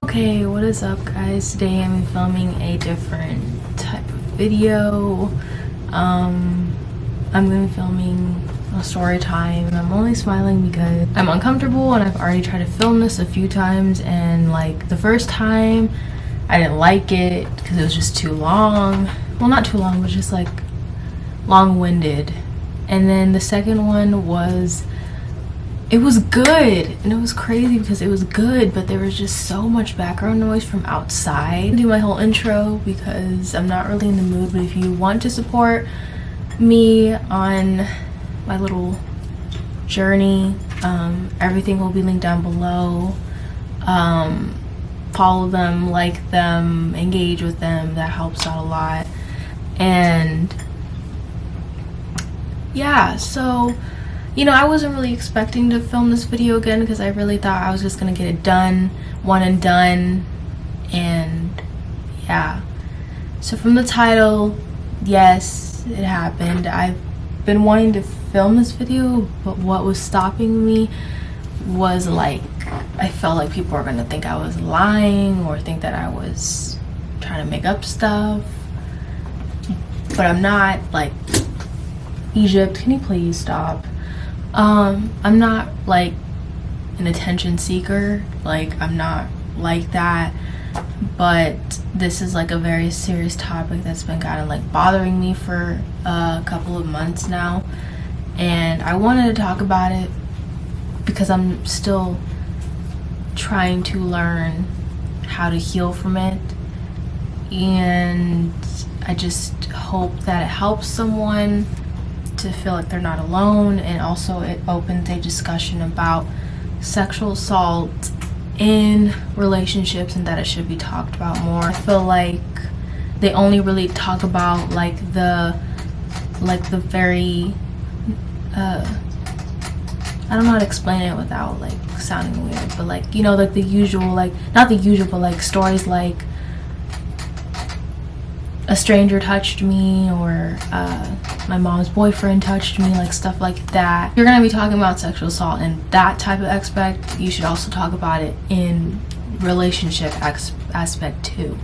Okay, what is up guys? Today I'm filming a different type of video. I'm gonna be filming a story time. I'm only smiling because I'm uncomfortable and I've already tried to film this a few times, and like the first time I didn't like it because it was just too long. Well, not too long, but just like long-winded. And then the second one was, it was good, and it was crazy because it was good, but there was just so much background noise from outside. I'll do my whole intro because I'm not really in the mood, but if you want to support me on my little journey, everything will be linked down below. Follow them, like them, engage with them. That helps out a lot. And yeah, so you know, I wasn't really expecting to film this video again because I really thought I was just gonna get it done, one and done. And yeah, so from the title, yes, it happened. I've been wanting to film this video, but what was stopping me was like, I felt like people were gonna think I was lying or think that I was trying to make up stuff, but I'm not. Like, Egypt, can you please stop? I'm not like an attention seeker, like I'm not like that, but this is like a very serious topic that's been kind of like bothering me for a couple of months now, and I wanted to talk about it because I'm still trying to learn how to heal from it, and I just hope that it helps someone to feel like they're not alone. And also it opens a discussion about sexual assault in relationships and that it should be talked about more. I feel like they only really talk about like the very I don't know how to explain it without like sounding weird, but like, you know, like the usual, like not the usual, but like stories like a stranger touched me, or my mom's boyfriend touched me, like stuff like that. If you're gonna be talking about sexual assault and that type of aspect, you should also talk about it in relationship aspect too.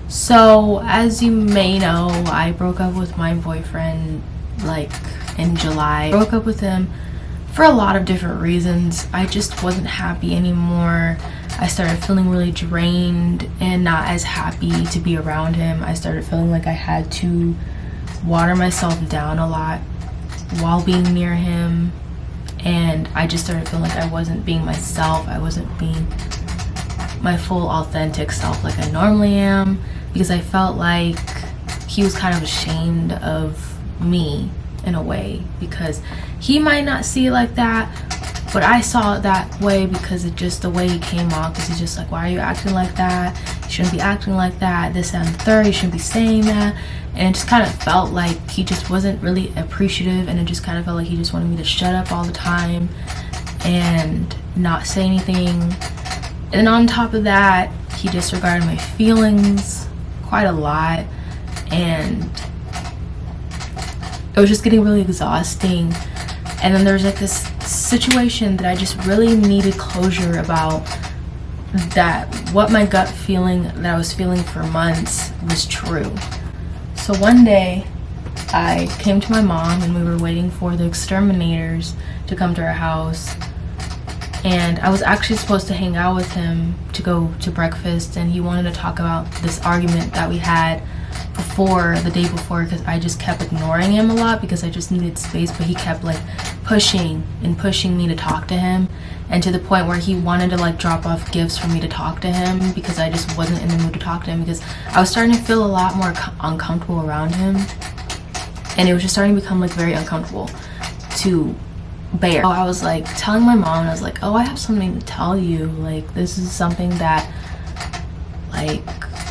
So as you may know, I broke up with my boyfriend like in July. I broke up with him for a lot of different reasons. I just wasn't happy anymore. I started feeling really drained and not as happy to be around him. I started feeling like I had to water myself down a lot while being near him, and I just started feeling like I wasn't being myself. I wasn't being my full authentic self like I normally am, because I felt like he was kind of ashamed of me in a way, because he might not see it like that, but I saw it that way because it just the way he came off, because he's just like, why are you acting like that? You shouldn't be acting like that, this and the third, you shouldn't be saying that. And it just kind of felt like he just wasn't really appreciative, and it just kind of felt like he just wanted me to shut up all the time and not say anything. And on top of that, he disregarded my feelings quite a lot, and it was just getting really exhausting. And then there's like this situation that I just really needed closure about, that what my gut feeling that I was feeling for months was true. So one day I came to my mom and we were waiting for the exterminators to come to our house, and I was actually supposed to hang out with him to go to breakfast, and he wanted to talk about this argument that we had the day before, because I just kept ignoring him a lot because I just needed space, but he kept like pushing me to talk to him, and to the point where he wanted to like drop off gifts for me to talk to him because I just wasn't in the mood to talk to him, because I was starting to feel a lot more uncomfortable around him, and it was just starting to become like very uncomfortable to bear. So I was like telling my mom, and I was like, oh, I have something to tell you, like this is something that like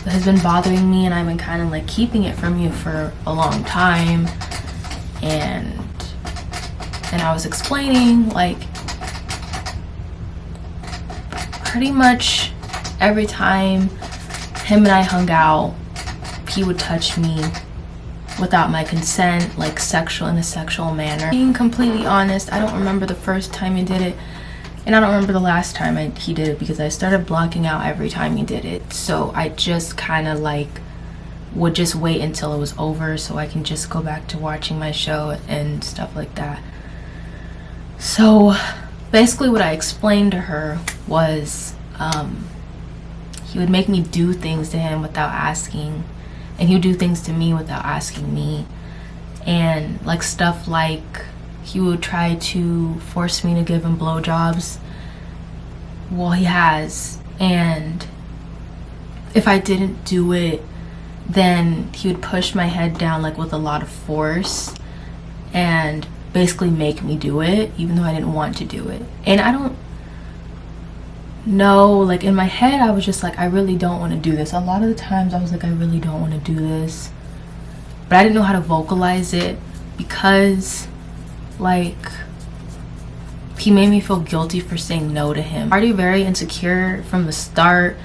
has been bothering me, and I've been kind of like keeping it from you for a long time. And I was explaining, like, pretty much every time him and I hung out, he would touch me without my consent, like in a sexual manner. Being completely honest, I don't remember the first time he did it, and I don't remember the last time he did it, because I started blocking out every time he did it. So I just kind of like would just wait until it was over so I can just go back to watching my show and stuff like that. So basically what I explained to her was he would make me do things to him without asking, and he would do things to me without asking me. And like stuff like he would try to force me to give him blowjobs. Well, he has, and if I didn't do it, then he would push my head down like with a lot of force and basically make me do it even though I didn't want to do it. And I don't know, like in my head I was just like, I really don't want to do this. A lot of the times I was like, I really don't want to do this, but I didn't know how to vocalize it because like he made me feel guilty for saying no to him. Already very insecure from the start.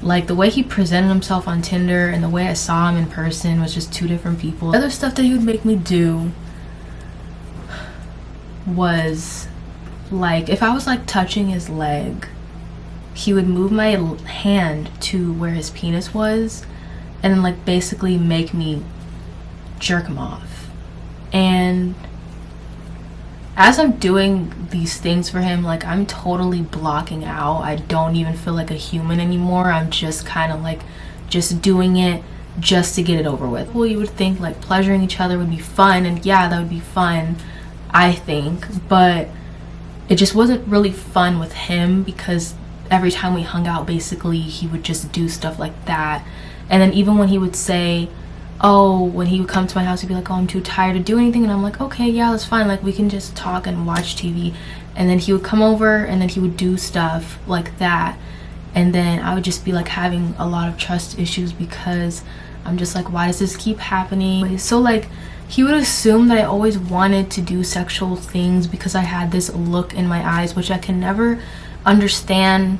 Like the way he presented himself on Tinder and the way I saw him in person was just two different people. The other stuff that he would make me do was like if I was like touching his leg, he would move my hand to where his penis was and then like basically make me jerk him off. And as I'm doing these things for him, like I'm totally blocking out. I don't even feel like a human anymore. I'm just kind of like just doing it just to get it over with. Well, you would think like pleasuring each other would be fun, and yeah, that would be fun, I think, but it just wasn't really fun with him because every time we hung out, basically he would just do stuff like that. And then even when he would say, oh, when he would come to my house, he'd be like, oh, I'm too tired to do anything. And I'm like, okay, yeah, that's fine. Like, we can just talk and watch TV. And then he would come over and then he would do stuff like that. And then I would just be like having a lot of trust issues because I'm just like, why does this keep happening? So like, he would assume that I always wanted to do sexual things because I had this look in my eyes, which I can never understand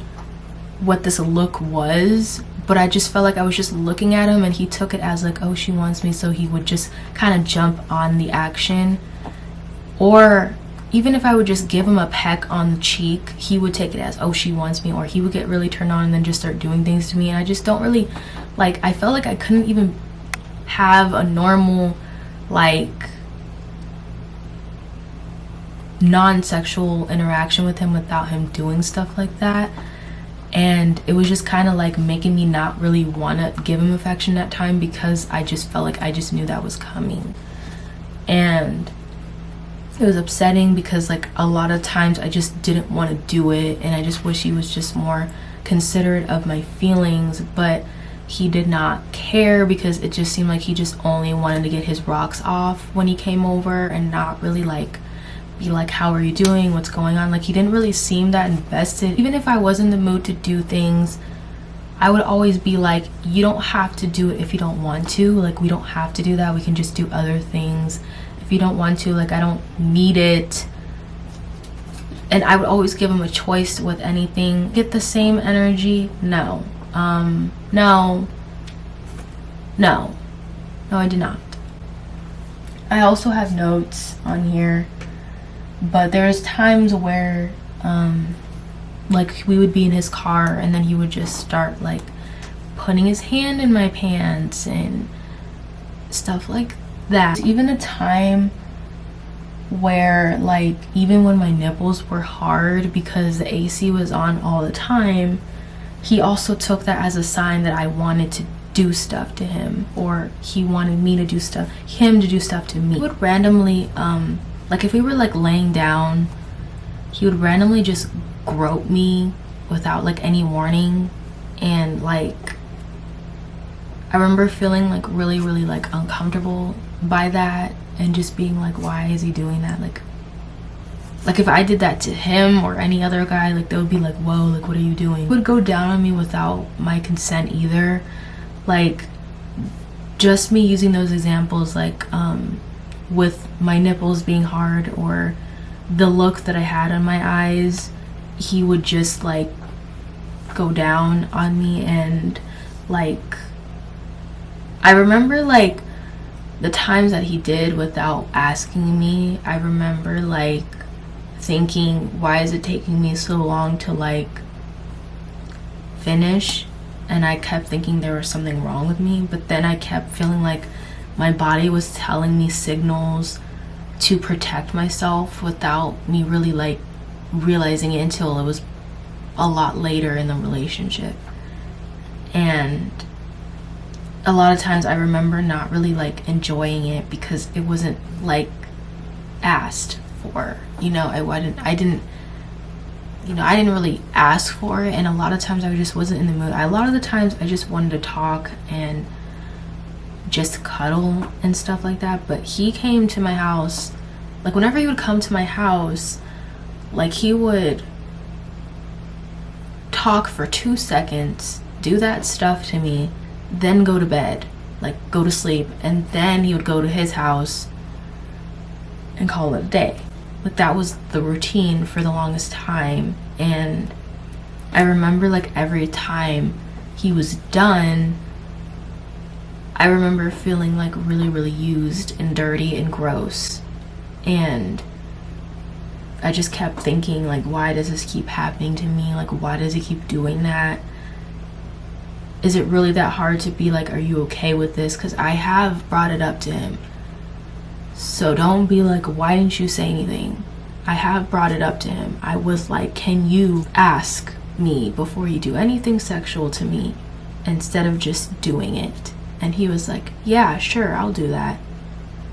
what this look was. But I just felt like I was just looking at him and he took it as like, oh, she wants me, so he would just kind of jump on the action. Or even if I would just give him a peck on the cheek, he would take it as, oh, she wants me. Or he would get really turned on and then just start doing things to me. And I just don't really, like, I felt like I couldn't even have a normal, like, non-sexual interaction with him without him doing stuff like that. And it was just kind of like making me not really want to give him affection that time because I just felt like I just knew that was coming. And it was upsetting because like a lot of times I just didn't want to do it, and I just wish he was just more considerate of my feelings, but he did not care because it just seemed like he just only wanted to get his rocks off when he came over and not really like be like, how are you doing, what's going on. Like, he didn't really seem that invested. Even if I was in the mood to do things, I would always be like, you don't have to do it if you don't want to. Like, we don't have to do that, we can just do other things. If you don't want to, like, I don't need it. And I would always give him a choice with anything. Get the same energy? No. No, I did not. I also have notes on here, but there's times where like we would be in his car and then he would just start like putting his hand in my pants and stuff like that. Even a time where like even when my nipples were hard because the AC was on all the time, he also took that as a sign that I wanted to do stuff to him, or he wanted me to do stuff, him to do stuff to me. He would randomly like if we were like laying down, he would randomly just grope me without like any warning. And like I remember feeling like really like uncomfortable by that and just being like, why is he doing that? Like if I did that to him or any other guy, like they would be like, whoa, like what are you doing? He would go down on me without my consent either. Like just me using those examples, like with my nipples being hard or the look that I had on my eyes, he would just like go down on me. And like I remember like the times that he did without asking me, I remember like thinking, why is it taking me so long to like finish? And I kept thinking there was something wrong with me, but then I kept feeling like my body was telling me signals to protect myself without me really like realizing it until it was a lot later in the relationship. And a lot of times I remember not really like enjoying it because it wasn't like asked for, you know. I didn't really ask for it, and a lot of times I just wasn't in the mood. A lot of the times I just wanted to talk and just cuddle and stuff like that. But he came to my house, like whenever he would come to my house, like he would talk for 2 seconds, do that stuff to me, then go to bed, like go to sleep, and then he would go to his house and call it a day. Like that was the routine for the longest time. And I remember like every time he was done, I remember feeling like really, really used and dirty and gross. And I just kept thinking like, why does this keep happening to me? Like, why does he keep doing that? Is it really that hard to be like, are you okay with this? Because I have brought it up to him. So don't be like, why didn't you say anything? I have brought it up to him. I was like, can you ask me before you do anything sexual to me instead of just doing it? And he was like, yeah, sure, I'll do that.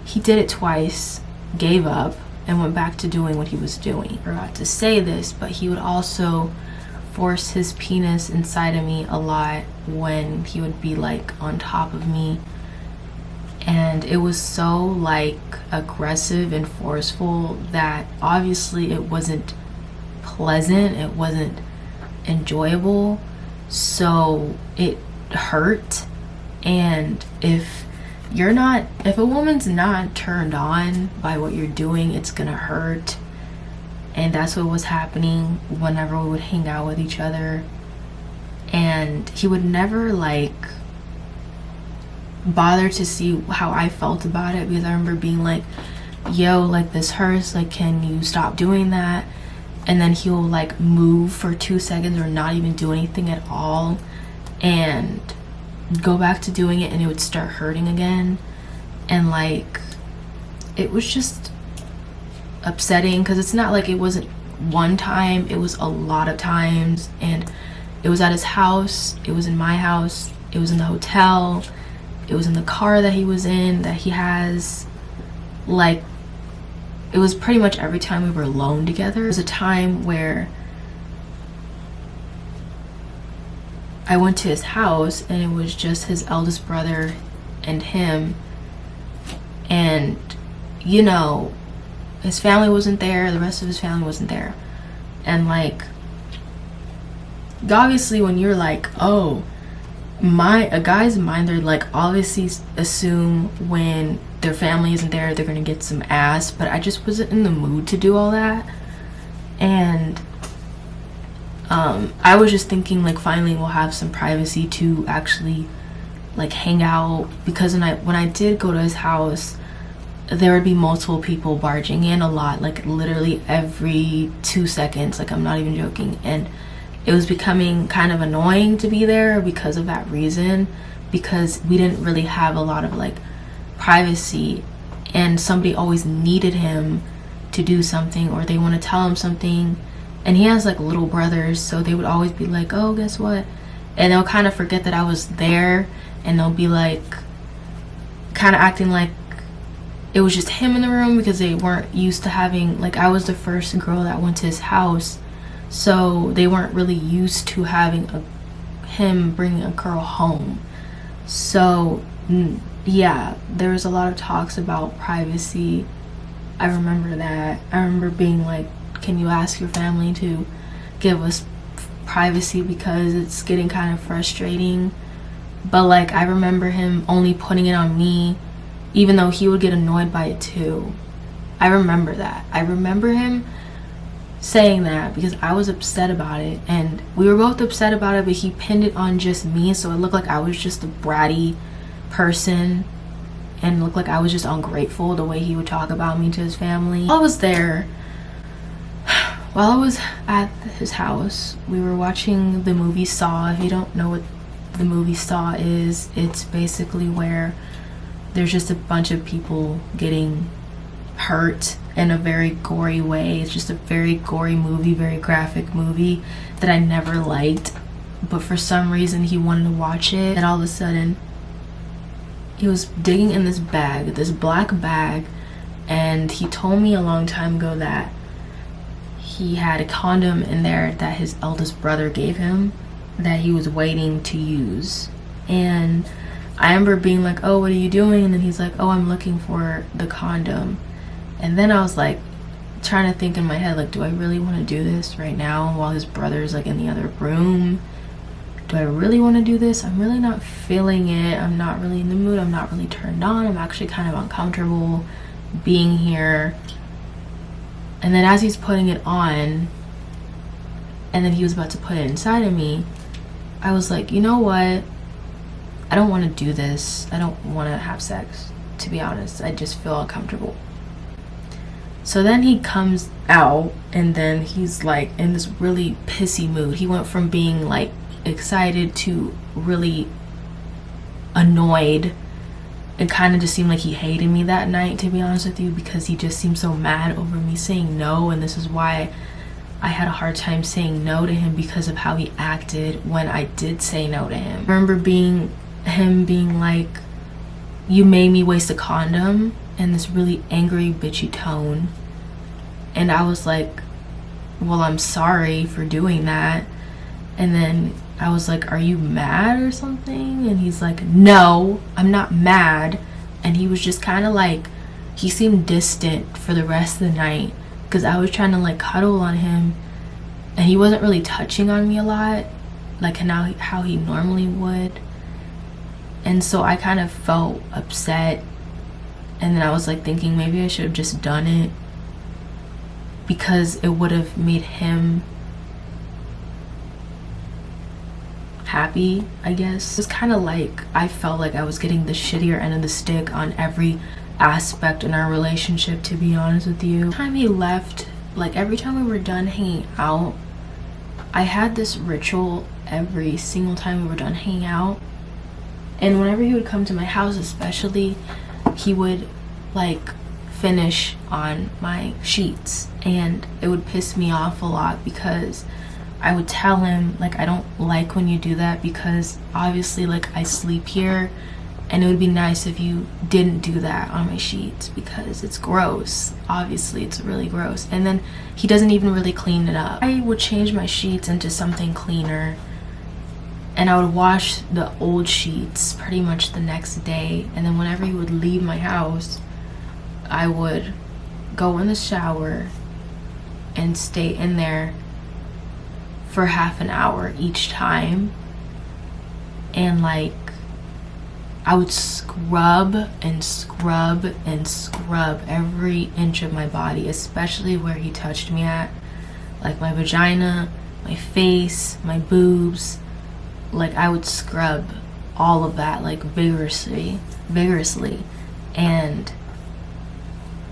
He did it twice, gave up, and went back to doing what he was doing. I forgot to say this, but he would also force his penis inside of me a lot when he would be like on top of me. And it was so like aggressive and forceful that obviously it wasn't pleasant, it wasn't enjoyable, so it hurt. And if a woman's not turned on by what you're doing, it's gonna hurt. And that's what was happening whenever we would hang out with each other. And he would never like bother to see how I felt about it, because I remember being like, yo, like this hurts, like can you stop doing that? And then he'll like move for 2 seconds or not even do anything at all and go back to doing it, and it would start hurting again. And like it was just upsetting, because it's not like it wasn't one time, it was a lot of times. And it was at his house, it was in my house, it was in the hotel, it was in the car that he was in, that he has. Like it was pretty much every time we were alone together. There was a time where I went to his house and it was just his eldest brother and him, and you know, his family wasn't there, the rest of his family wasn't there. And like obviously when you're like, oh, a guy's mind, they're like obviously assume when their family isn't there they're gonna get some ass, but I just wasn't in the mood to do all that. And I was just thinking like finally we'll have some privacy to actually like hang out, because when I did go to his house, there would be multiple people barging in a lot, like literally every 2 seconds, like I'm not even joking. And it was becoming kind of annoying to be there because of that reason, because we didn't really have a lot of like privacy, and somebody always needed him to do something, or they want to tell him something. And he has like little brothers, so they would always be like, oh, guess what? And they'll kind of forget that I was there, and they'll be like kind of acting like it was just him in the room, because they weren't used to having, like, I was the first girl that went to his house, so they weren't really used to having him bringing a girl home. So yeah, there was a lot of talks about privacy. I remember that. I remember being like, can you ask your family to give us privacy, because it's getting kind of frustrating. But like I remember him only putting it on me, even though he would get annoyed by it too. I remember that. I remember him saying that because I was upset about it, and we were both upset about it, but he pinned it on just me, so it looked like I was just a bratty person. and looked like I was just ungrateful the way he would talk about me to his family. While I was there, while I was at his house, we were watching the movie Saw. If you don't know what the movie Saw is, it's basically where there's just a bunch of people getting hurt in a very gory way. It's just a very gory movie, very graphic movie that I never liked, but for some reason he wanted to watch it, and all of a sudden he was digging in this bag, this black bag, and he told me a long time ago that he had a condom in there that his eldest brother gave him that he was waiting to use. And I remember being like, oh, what are you doing? And then he's like, oh, I'm looking for the condom. And then I was like trying to think in my head, like, do I really want to do this right now while his brother's like in the other room? Do I really want to do this? I'm really not feeling it. I'm not really in the mood. I'm not really turned on. I'm actually kind of uncomfortable being here. And then as he's putting it on, and then he was about to put it inside of me, I was like, you know what? I don't want to do this. I don't want to have sex, to be honest. I just feel uncomfortable. So then he comes out, and then he's like in this really pissy mood. He went from being like excited to really annoyed. It kind of just seemed like he hated me that night, to be honest with you, because he just seemed so mad over me saying no. And this is why I had a hard time saying no to him, because of how he acted when I did say no to him. I remember him being like, you made me waste a condom, in this really angry bitchy tone. And I was like, well, I'm sorry for doing that. And then I was like, are you mad or something? And he's like, no, I'm not mad. And he was just kind of like, he seemed distant for the rest of the night, because I was trying to like cuddle on him, and he wasn't really touching on me a lot, like how he normally would. And so I kind of felt upset, and then I was like thinking maybe I should have just done it, because it would have made him happy, I guess. It was kind of like I felt like I was getting the shittier end of the stick on every aspect in our relationship, to be honest with you. Every time he left, like every time we were done hanging out, I had this ritual every single time we were done hanging out. And whenever he would come to my house especially, he would like finish on my sheets, and it would piss me off a lot, because I would tell him like, I don't like when you do that, because obviously like I sleep here, and it would be nice if you didn't do that on my sheets, because it's gross. Obviously it's really gross. And then he doesn't even really clean it up. I would change my sheets into something cleaner, and I would wash the old sheets pretty much the next day. And then whenever he would leave my house, I would go in the shower and stay in there for half an hour each time, and like I would scrub and scrub and scrub every inch of my body, especially where he touched me at, like my vagina, my face, my boobs. Like I would scrub all of that like vigorously, and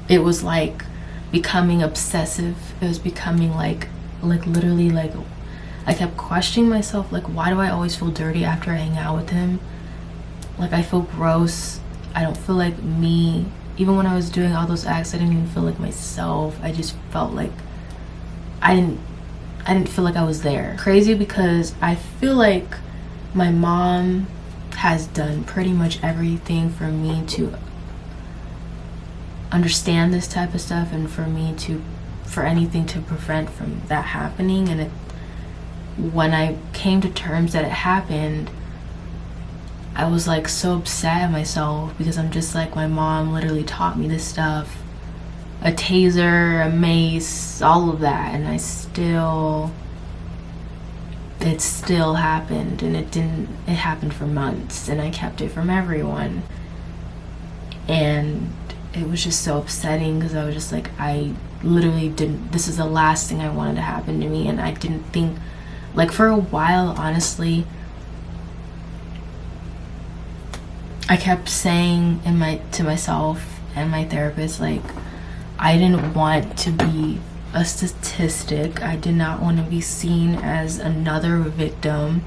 it was like becoming obsessive. It was becoming like literally like I kept questioning myself, like, why do I always feel dirty after I hang out with him? Like I feel gross. I don't feel like me. Even when I was doing all those acts, I didn't even feel like myself. I just felt like I didn't feel like I was there. Crazy, because I feel like my mom has done pretty much everything for me to understand this type of stuff, and for anything to prevent from that happening. And when I came to terms that it happened, I was like so upset at myself, because I'm just like, my mom literally taught me this stuff, a taser, a mace, all of that, and it still happened. And it happened for months, and I kept it from everyone, and it was just so upsetting, because I was just like, I literally didn't, this is the last thing I wanted to happen to me. And I didn't think, like, for a while, honestly, I kept saying to myself and my therapist, like, I didn't want to be a statistic. I did not want to be seen as another victim.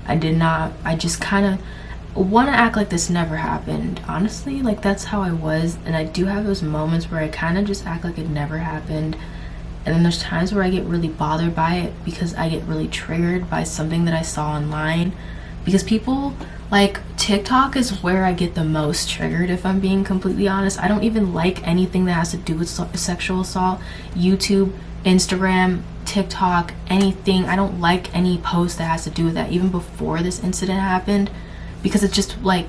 I just kind of want to act like this never happened. Honestly, like, that's how I was. And I do have those moments where I kind of just act like it never happened. And then there's times where I get really bothered by it because I get really triggered by something that I saw online. Because people, like, TikTok is where I get the most triggered, if I'm being completely honest. I don't even like anything that has to do with sexual assault. YouTube, Instagram, TikTok, anything. I don't like any post that has to do with that, even before this incident happened. Because it's just like,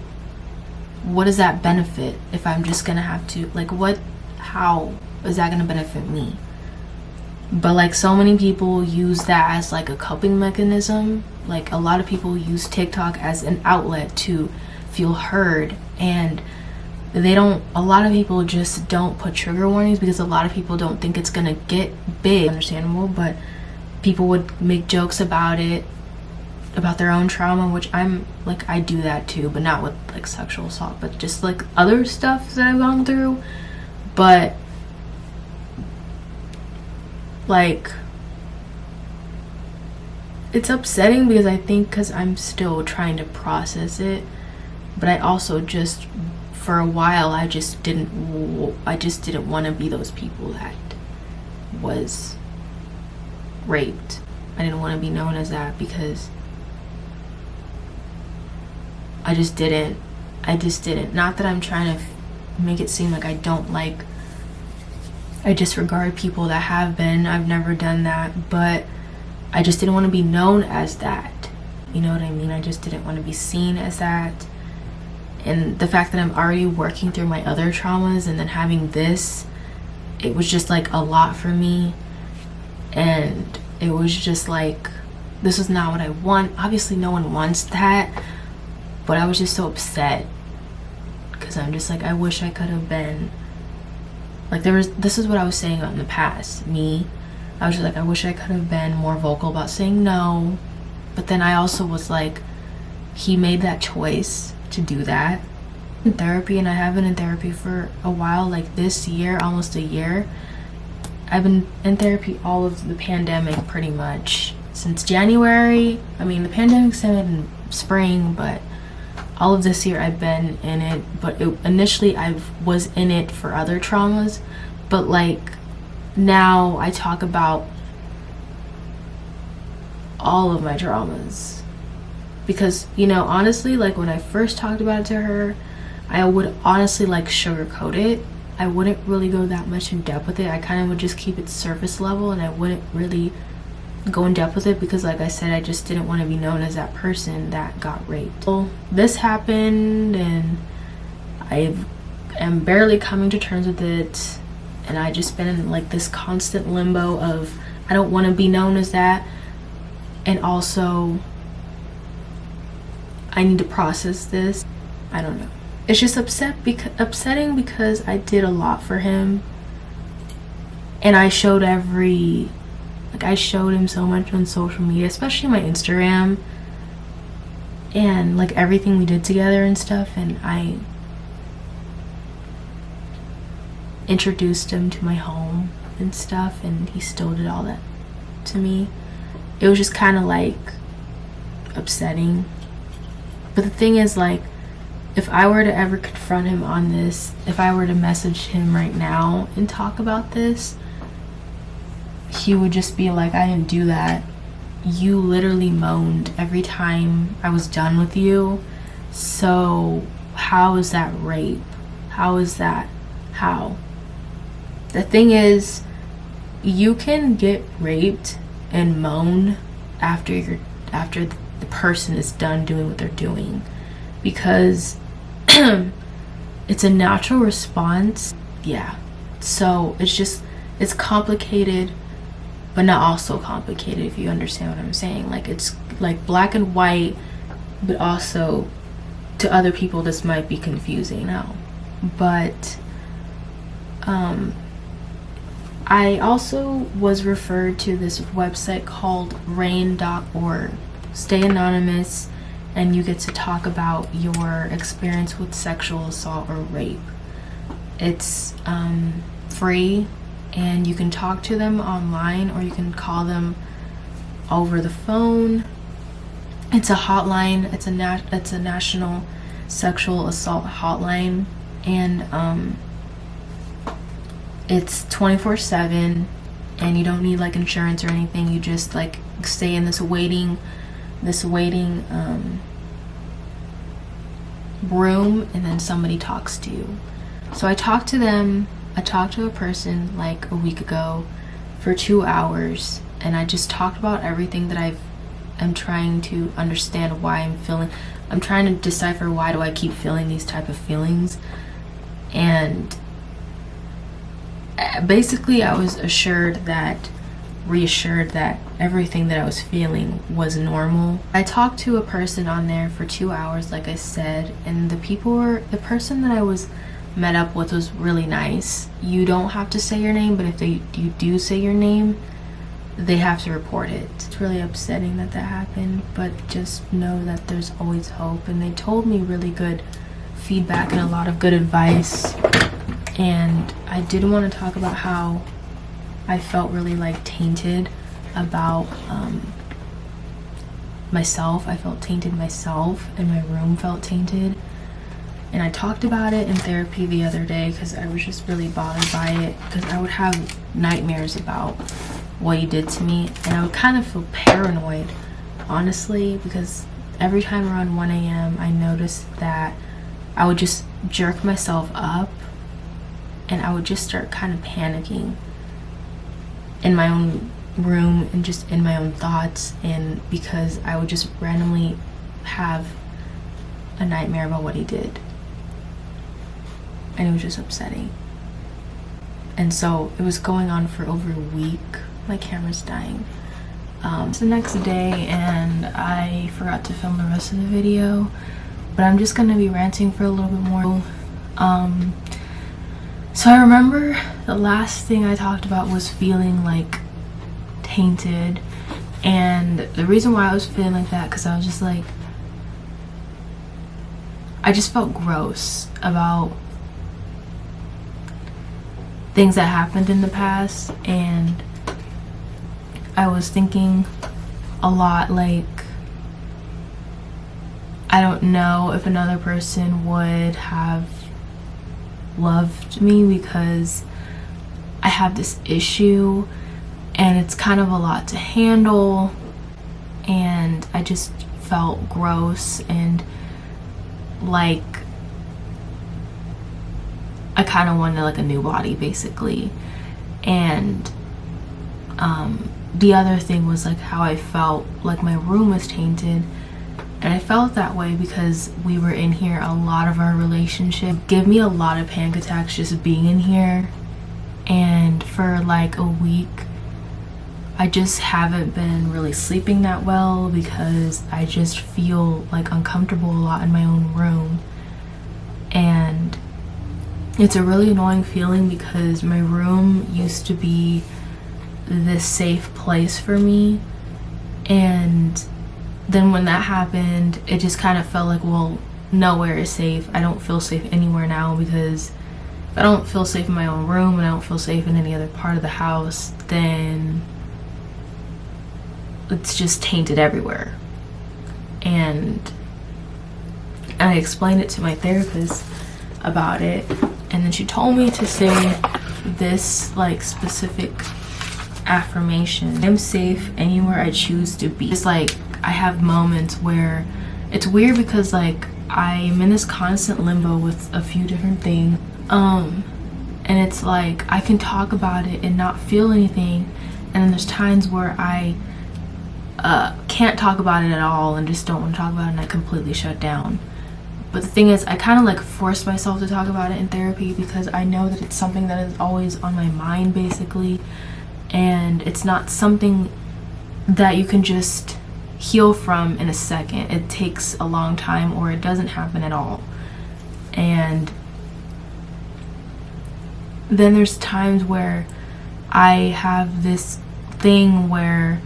what does that benefit if I'm just gonna have to, like, how is that gonna benefit me? But like, so many people use that as like a coping mechanism. Like, a lot of people use TikTok as an outlet to feel heard, and a lot of people just don't put trigger warnings because a lot of people don't think it's gonna get big. Understandable, but people would make jokes about it, about their own trauma, which I'm like, I do that too, but not with like sexual assault, but just like other stuff that I've gone through. But like, it's upsetting because I think because I'm still trying to process it, but I also just, for a while, I just didn't want to be those people that was raped. I didn't want to be known as that because I just didn't. Not that I'm trying to make it seem like I disregard people that have been. I've never done that, but I just didn't want to be known as that. You know what I mean? I just didn't want to be seen as that. And the fact that I'm already working through my other traumas and then having this, it was just like a lot for me. And it was just like, this is not what I want. Obviously no one wants that, but I was just so upset because I'm just like, I wish I could have been like, this is what I was saying about in the past. I was just like, I wish I could have been more vocal about saying no. But then I also was like, he made that choice to do that. In therapy, and I have been in therapy for a while, like this year, almost a year. I've been in therapy all of the pandemic pretty much. Since January. I mean, the pandemic started in spring, but all of this year I've been in it. But initially I was in it for other traumas, but like now I talk about all of my traumas because, you know, honestly, like when I first talked about it to her, I would honestly like sugarcoat it. I wouldn't really go that much in depth with it. I kind of would just keep it surface level, and I wouldn't really go in depth with it because, like I said, I just didn't want to be known as that person that got raped. So this happened, and I am barely coming to terms with it, and I just been in like this constant limbo of I don't want to be known as that, and also I need to process this. I don't know. It's just upsetting because I did a lot for him, and I showed I showed him so much on social media, especially my Instagram, and like everything we did together and stuff, and I introduced him to my home and stuff, and he still did all that to me. It was just kind of like upsetting. But the thing is, like, if I were to ever confront him on this, if I were to message him right now and talk about this, he would just be like, I didn't do that. You literally moaned every time I was done with you. So how is that rape? How is that? How? The thing is, you can get raped and moan after the person is done doing what they're doing, because it's a natural response. Yeah. So it's complicated, but not also complicated, if you understand what I'm saying. Like, it's like black and white, but also to other people this might be confusing now. But I also was referred to this website called rain.org. Stay anonymous. and you get to talk about your experience with sexual assault or rape. It's free, and you can talk to them online or you can call them over the phone. It's a hotline. It's a national sexual assault hotline, and it's 24/7, and you don't need like insurance or anything. You just like stay in this waiting room, and then somebody talks to you. So I talked to a person like a week ago for 2 hours, and I just talked about everything that I'm trying to understand why I'm trying to decipher why do I keep feeling these type of feelings. And basically I was reassured that everything that I was feeling was normal. I talked to a person on there for 2 hours, like I said, and the person that I was met up with was really nice. You don't have to say your name, but if you do say your name, they have to report it. It's really upsetting that happened, but just know that there's always hope. And they told me really good feedback and a lot of good advice. And I did want to talk about how I felt really like tainted about myself. I felt tainted myself, and my room felt tainted. And I talked about it in therapy the other day because I was just really bothered by it, because I would have nightmares about what he did to me, and I would kind of feel paranoid, honestly, because every time around 1 a.m. I noticed that I would just jerk myself up, and I would just start kind of panicking in my own room and just in my own thoughts, and because I would just randomly have a nightmare about what he did, and it was just upsetting. And so it was going on for over a week. My camera's dying. It's the next day, and I forgot to film the rest of the video, but I'm just gonna be ranting for a little bit more. So I remember the last thing I talked about was feeling like tainted, and the reason why I was feeling like that, because I was just like, I just felt gross about things that happened in the past, and I was thinking a lot like, I don't know if another person would have loved me, because I have this issue and it's kind of a lot to handle, and I just felt gross and like I kind of wanted like a new body, basically. And the other thing was like how I felt like my room was tainted, and I felt that way because we were in here a lot of our relationship. Give me a lot of panic attacks just being in here, and for like a week I just haven't been really sleeping that well because I just feel like uncomfortable a lot in my own room. And it's a really annoying feeling because my room used to be this safe place for me, and then when that happened, it just kind of felt like, well, nowhere is safe. I don't feel safe anywhere now, because if I don't feel safe in my own room and I don't feel safe in any other part of the house, then it's just tainted everywhere. And I explained it to my therapist about it, and then she told me to say this like specific affirmation: I'm safe anywhere I choose to be. It's like I have moments where it's weird because like I'm in this constant limbo with a few different things, and it's like I can talk about it and not feel anything, and then there's times where I can't talk about it at all and just don't want to talk about it, and I completely shut down. But the thing is, I kind of like forced myself to talk about it in therapy because I know that it's something that is always on my mind, basically, and it's not something that you can just heal from in a second. It takes a long time, or it doesn't happen at all. And then there's times where I have this thing where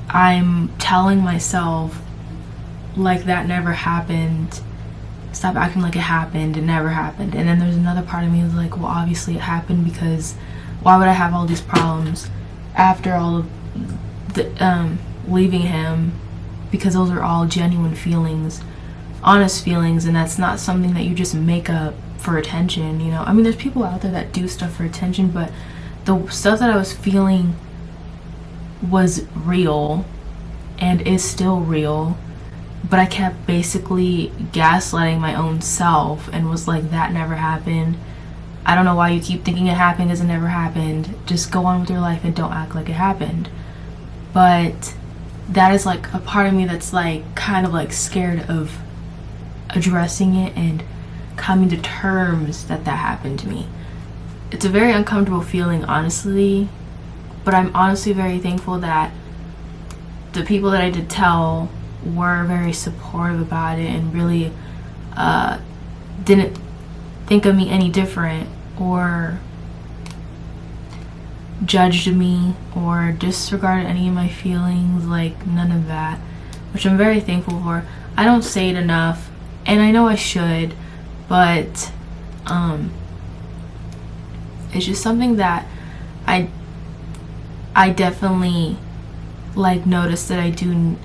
I'm telling myself like that never happened. Stop acting like it happened. It never happened. And then there's another part of me that's like, well, obviously it happened, because why would I have all these problems after all of the leaving him? Because those are all genuine feelings, honest feelings, and that's not something that you just make up for attention, you know? I mean, there's people out there that do stuff for attention, but the stuff that I was feeling was real and is still real. But I kept basically gaslighting my own self and was like, that never happened. I don't know why you keep thinking it happened, because it never happened. Just go on with your life and don't act like it happened. But that is like a part of me that's like kind of like scared of addressing it and coming to terms that that happened to me. It's a very uncomfortable feeling, honestly, but I'm honestly very thankful that the people that I did tell were very supportive about it and really didn't think of me any different or judged me or disregarded any of my feelings. Like, none of that, which I'm very thankful for. I don't say it enough, and I know I should, but it's just something that I definitely like notice that I do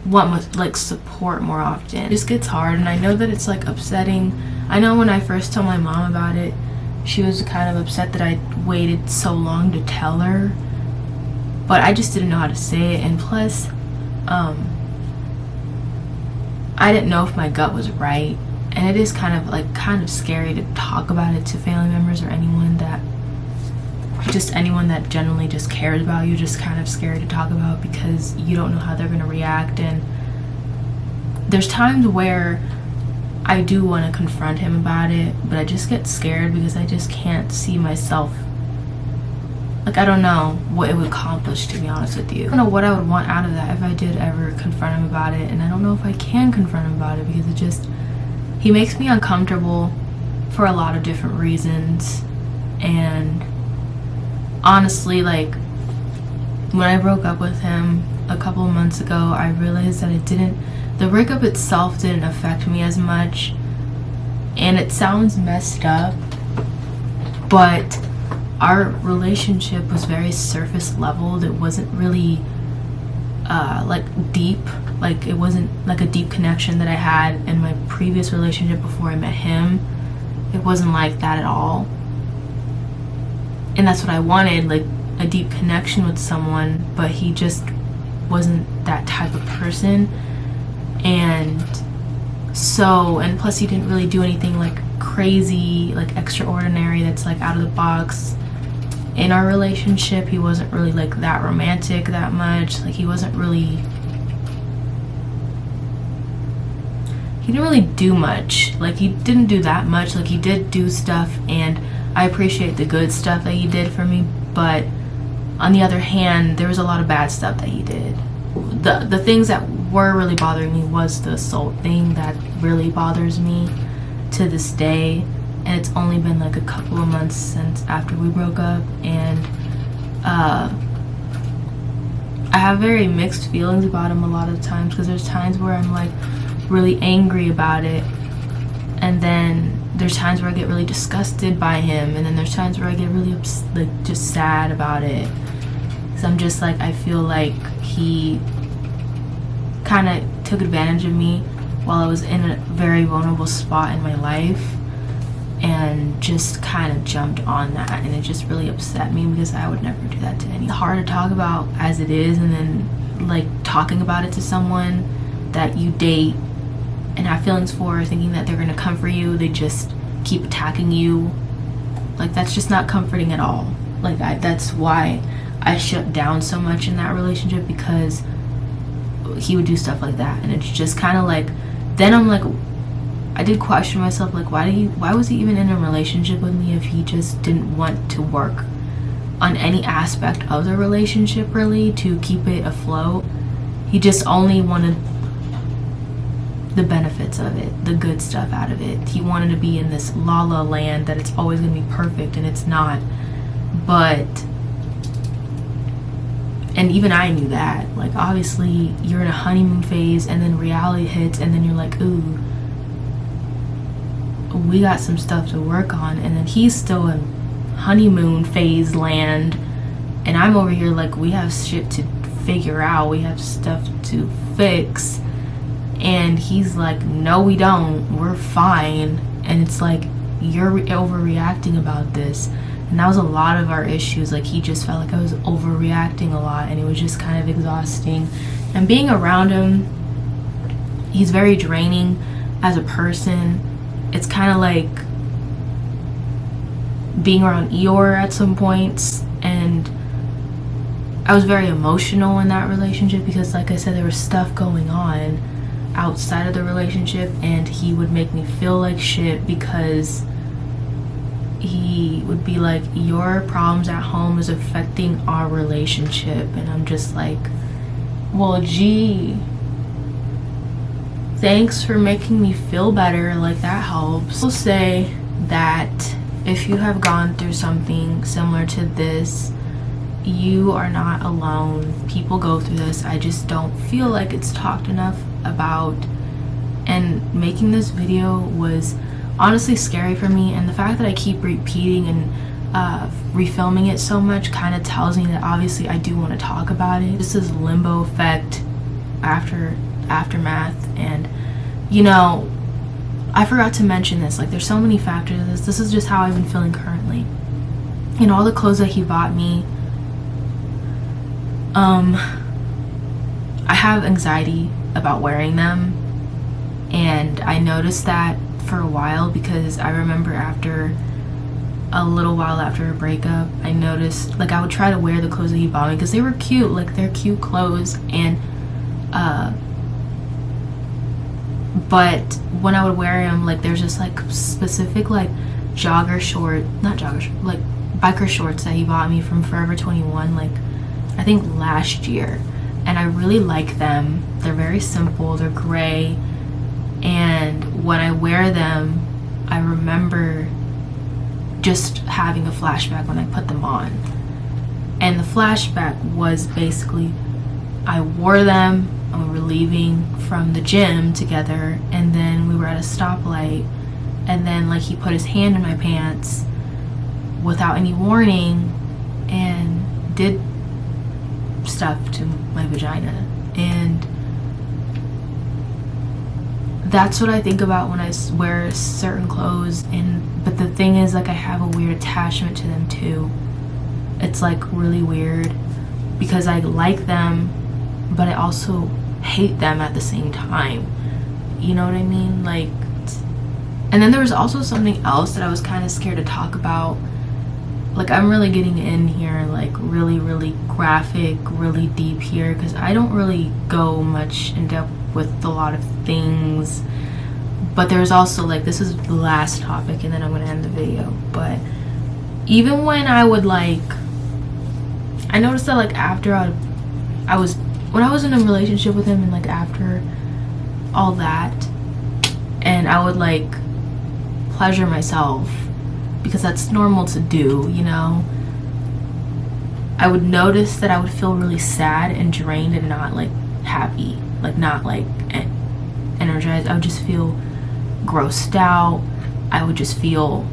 want like support more often. It just gets hard, and I know that it's like upsetting. I know when I first told my mom about it, she was kind of upset that I waited so long to tell her, but I just didn't know how to say it. And plus I didn't know if my gut was right, and it is kind of scary to talk about it to family members or anyone that generally just cares about you. Just kind of scary to talk about because you don't know how they're going to react. And there's times where I do want to confront him about it, but I just get scared because I just can't see myself. Like, I don't know what it would accomplish, to be honest with you. I don't know what I would want out of that if I did ever confront him about it, and I don't know if I can confront him about it because he makes me uncomfortable for a lot of different reasons. And honestly, like, when I broke up with him a couple of months ago, I realized that the breakup itself didn't affect me as much. And it sounds messed up, but our relationship was very surface leveled. It wasn't really like deep. Like, it wasn't like a deep connection that I had in my previous relationship before I met him. It wasn't like that at all. And that's what I wanted, like a deep connection with someone, but he just wasn't that type of person. And plus he didn't really do anything like crazy, like extraordinary, that's like out of the box in our relationship. He wasn't really like that romantic that much. Like, he didn't really do much. Like, he didn't do that much. Like, he did do stuff, and I appreciate the good stuff that he did for me, but on the other hand, there was a lot of bad stuff that he did. The things that were really bothering me was the assault thing. That really bothers me to this day, and it's only been like a couple of months since after we broke up, and I have very mixed feelings about him a lot of times, because there's times where I'm like really angry about it, and then there's times where I get really disgusted by him, and then there's times where I get really just sad about it. So I'm just like, I feel like he kind of took advantage of me while I was in a very vulnerable spot in my life, and just kind of jumped on that, and it just really upset me because I would never do that to anyone. It's hard to talk about as it is, and then like talking about it to someone that you date and have feelings for, thinking that they're gonna comfort you, they just keep attacking you. Like, that's just not comforting at all. Like, that's why I shut down so much in that relationship, because he would do stuff like that, and it's just kind of like, then I'm like, I did question myself, like, why was he even in a relationship with me if he just didn't want to work on any aspect of the relationship really to keep it afloat? He just only wanted the benefits of it, the good stuff out of it. He wanted to be in this la la land that it's always gonna be perfect, and it's not. But And even I knew that. Like, obviously, you're in a honeymoon phase, and then reality hits, and then you're like, ooh, we got some stuff to work on. And then he's still in honeymoon phase land, and I'm over here like, we have shit to figure out, we have stuff to fix. And he's like, no, we don't, we're fine. And it's like, you're overreacting about this. And that was a lot of our issues. Like, he just felt like I was overreacting a lot, and it was just kind of exhausting. And being around him, he's very draining as a person. It's kind of like being around Eeyore at some points. And I was very emotional in that relationship because, like I said, there was stuff going on outside of the relationship, and he would make me feel like shit because he would be like, your problems at home is affecting our relationship. And I'm just like, well, gee, thanks for making me feel better. Like, that helps. I'll say that if you have gone through something similar to this, you are not alone. People go through this. I just don't feel like it's talked enough about. And making this video was honestly scary for me, and the fact that I keep repeating and refilming it so much kind of tells me that obviously I do want to talk about it. This is limbo effect aftermath. And you know, I forgot to mention this, like, there's so many factors of this. This is just how I've been feeling currently. And all the clothes that he bought me, I have anxiety about wearing them, and I noticed that for a while because I remember after a little while after a breakup, I noticed, like, I would try to wear the clothes that he bought me because they were cute, like, they're cute clothes. And but when I would wear them, like, there's just like specific like biker shorts that he bought me from Forever 21, like I think last year, and I really like them. They're very simple, they're gray, and when I wear them, I remember just having a flashback when I put them on. And the flashback was basically, I wore them and we were leaving from the gym together, and then we were at a stoplight, and then like he put his hand in my pants without any warning and did stuff to my vagina. And that's what I think about when I wear certain clothes. And but the thing is, like, I have a weird attachment to them too. It's like really weird because I like them, but I also hate them at the same time. You know what I mean? Like, and then there was also something else that I was kind of scared to talk about. Like, I'm really getting in here, like really, really graphic, really deep here, because I don't really go much in depth with a lot of things. But there's also, like, this is the last topic and then I'm gonna end the video. But even when I would, like, I noticed that, like, after when I was in a relationship with him, and like after all that, and I would like pleasure myself because that's normal to do, you know, I would notice that I would feel really sad and drained and not like happy, like not like energized. I would just feel grossed out. I would just feel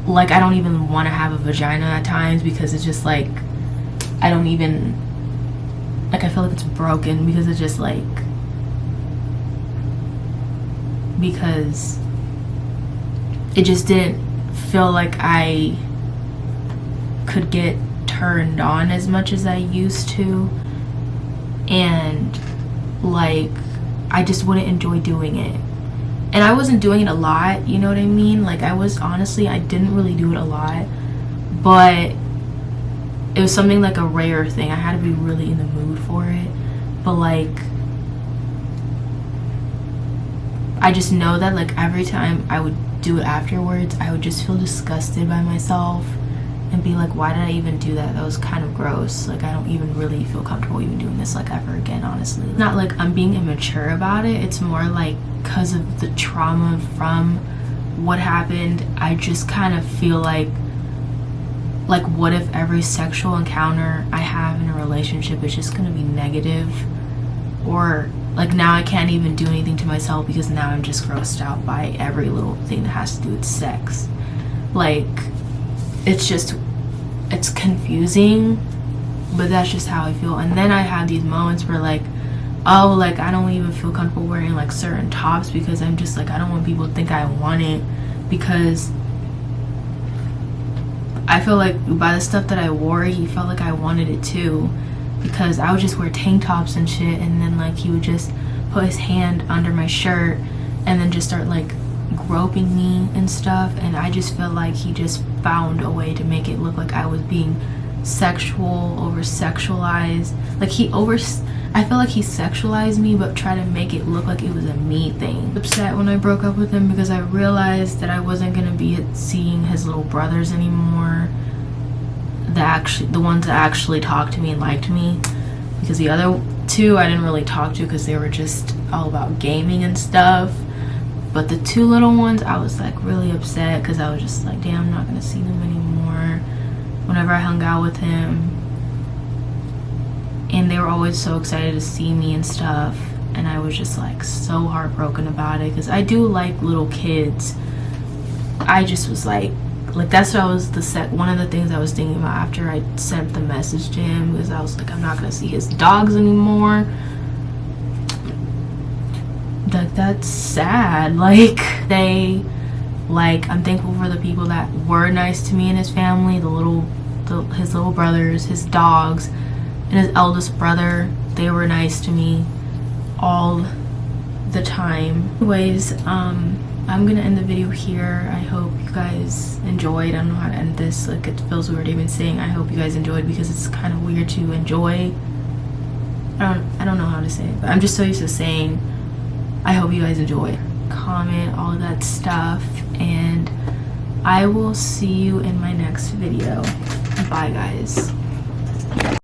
like I don't even want to have a vagina at times because it's just like I don't even, like, I feel like it's broken because it's just like, because it just didn't feel like I could get turned on as much as I used to, and like I just wouldn't enjoy doing it. And I wasn't doing it a lot, you know what I mean? Like, I was, honestly, I didn't really do it a lot, but it was something like a rare thing. I had to be really in the mood for it. But like, I just know that like every time I would do it afterwards, I would just feel disgusted by myself and be like, why did I even do that? That was kind of gross. Like, I don't even really feel comfortable even doing this like ever again, honestly. Not like I'm being immature about it. It's more like because of the trauma from what happened, I just kind of feel like like, what if every sexual encounter I have in a relationship is just gonna be negative? Or like, now I can't even do anything to myself because now I'm just grossed out by every little thing that has to do with sex. Like, it's confusing, but that's just how I feel. And then I have these moments where like, oh, like, I don't even feel comfortable wearing like certain tops because I'm just like, I don't want people to think I want it, because I feel like by the stuff that I wore, he felt like I wanted it too, because I would just wear tank tops and shit, and then like he would just put his hand under my shirt and then just start like groping me and stuff, and I just feel like he just found a way to make it look like I was being sexual, over sexualized. Like, I feel like he sexualized me but tried to make it look like it was a me thing. Upset when I broke up with him because I realized that I wasn't gonna be seeing his little brothers anymore, the ones that actually talked to me and liked me, because the other two I didn't really talk to because they were just all about gaming and stuff. But the two little ones, I was like really upset because I was just like, damn, I'm not gonna see them anymore. Whenever I hung out with him, and they were always so excited to see me and stuff, and I was just like so heartbroken about it because I do like little kids. I just was like that's what I was one of the things I was thinking about after I sent the message to him, because I was like, I'm not gonna see his dogs anymore. That's sad. Like, I'm thankful for the people that were nice to me and his family, his little brothers, his dogs, and his eldest brother. They were nice to me all the time. Anyways, I'm gonna end the video here. I hope you guys enjoyed. I don't know how to end this. Like, it feels weird even saying I hope you guys enjoyed, because it's kind of weird to enjoy. I don't know how to say it, but I'm just so used to saying I hope you guys enjoy. Comment, all of that stuff, and I will see you in my next video. Bye, guys.